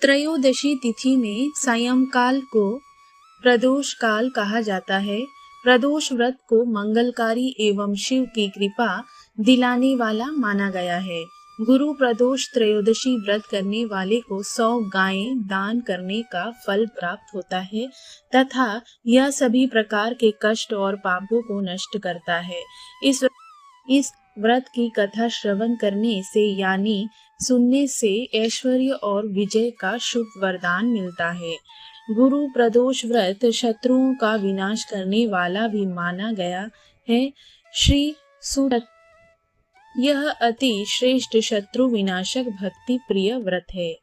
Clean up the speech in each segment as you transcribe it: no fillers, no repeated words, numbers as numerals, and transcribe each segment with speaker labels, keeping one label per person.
Speaker 1: त्रयोदशी तिथि में सायंकाल को प्रदोष काल कहा जाता है। प्रदोष व्रत को मंगलकारी एवं शिव की कृपा दिलाने वाला माना गया है। गुरु प्रदोष त्रयोदशी व्रत करने वाले को 100 गायें दान करने का फल प्राप्त होता है तथा यह सभी प्रकार के कष्ट और पापों को नष्ट करता है। इस व्रत की कथा श्रवण करने से यानी सुनने से ऐश्वर्य और विजय का शुभ वरदान मिलता है। गुरु प्रदोष व्रत शत्रुओं का विनाश करने वाला भी माना गया है। श्री सूत यह अति श्रेष्ठ शत्रु विनाशक भक्ति प्रिय व्रत है।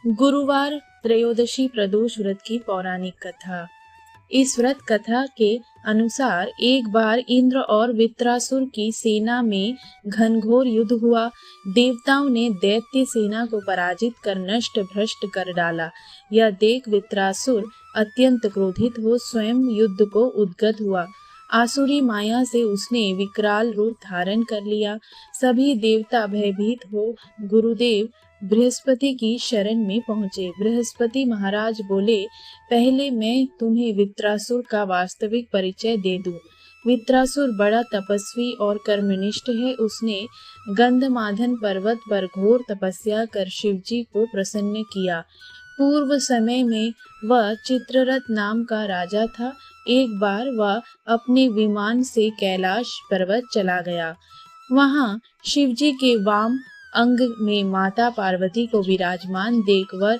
Speaker 1: गुरुवार त्रयोदशी प्रदोष व्रत की पौराणिक कथा। इस व्रत कथा के अनुसार एक बार इंद्र और वित्रासुर की सेना में घनघोर युद्ध हुआ। देवताओं ने दैत्य सेना को पराजित कर नष्ट भ्रष्ट कर डाला। यह देख वित्रासुर अत्यंत क्रोधित हो स्वयं युद्ध को उद्गत हुआ। आसुरी माया से उसने विकराल रूप धारण कर लिया। सभी देवता भयभीत हो गुरुदेव बृहस्पति की शरण में पहुंचे। बृहस्पति महाराज बोले, पहले मैं तुम्हें वित्रासुर का वास्तविक परिचय दे दूं। वित्रासुर बड़ा तपस्वी और कर्मनिष्ठ है। उसने गंधमादन पर्वत पर घोर तपस्या कर शिवजी को प्रसन्न किया। पूर्व समय में वह चित्ररथ नाम का राजा था। एक बार वह अपने विमान से कैलाश पर्वत चला गया। वहां शिवजी के वाम अंग में माता पार्वती को विराजमान देख वह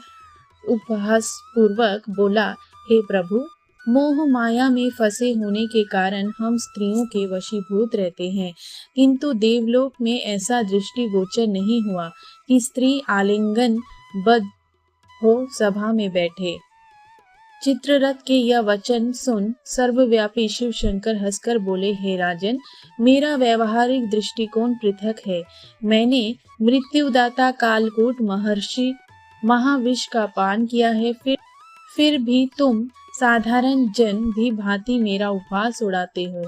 Speaker 1: उपहास पूर्वक बोला, हे प्रभु, मोह माया में फंसे होने के कारण हम स्त्रियों के वशीभूत रहते हैं, किंतु देवलोक में ऐसा दृष्टिगोचर नहीं हुआ कि स्त्री आलिंगन बद्ध हो सभा में बैठे। चित्ररथ के यह वचन सुन सर्वव्यापी शिव शंकर हंसकर बोले, हे राजन, मेरा व्यवहारिक दृष्टिकोण पृथक है। मैंने मृत्युदाता कालकूट महर्षि महाविष का पान किया है, फिर भी तुम साधारण जन भी भांति मेरा उपहास उड़ाते हो।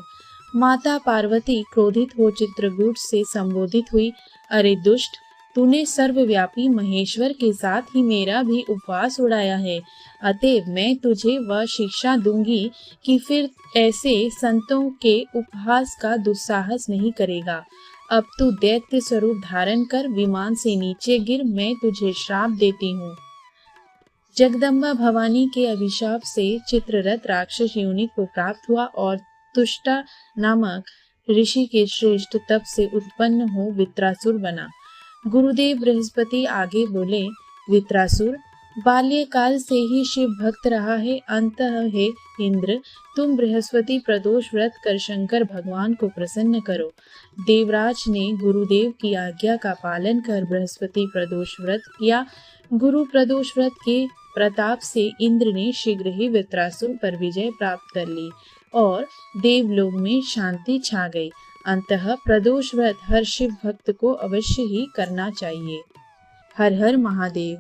Speaker 1: माता पार्वती क्रोधित हो चित्रकूट से संबोधित हुई, अरे दुष्ट, तूने सर्वव्यापी महेश्वर के साथ ही मेरा भी उपवास उड़ाया है। अतएव मैं तुझे वह शिक्षा दूंगी कि फिर ऐसे संतों के उपहास का दुस्साहस नहीं करेगा। अब तू दैत्य स्वरूप धारण कर विमान से नीचे गिर, मैं तुझे श्राप देती हूँ। जगदम्बा भवानी के अभिशाप से चित्ररथ राक्षस योनि को प्राप्त हुआ और तुष्टा नामक ऋषि के श्रेष्ठ तप से उत्पन्न हो वित्रासुर बना। गुरुदेव बृहस्पति आगे बोले, वित्रासुर बाल्यकाल से ही शिव भक्त रहा है। अंतः हे इंद्र, तुम बृहस्पति प्रदोष व्रत कर शंकर भगवान को प्रसन्न करो। देवराज ने गुरुदेव की आज्ञा का पालन कर बृहस्पति प्रदोष व्रत किया। गुरु प्रदोष व्रत के प्रताप से इंद्र ने शीघ्र ही वित्रासुर पर विजय प्राप्त कर ली और देवलोक में शांति छा गई। अंतः प्रदोष व्रत हर शिव भक्त को अवश्य ही करना चाहिए। हर हर महादेव।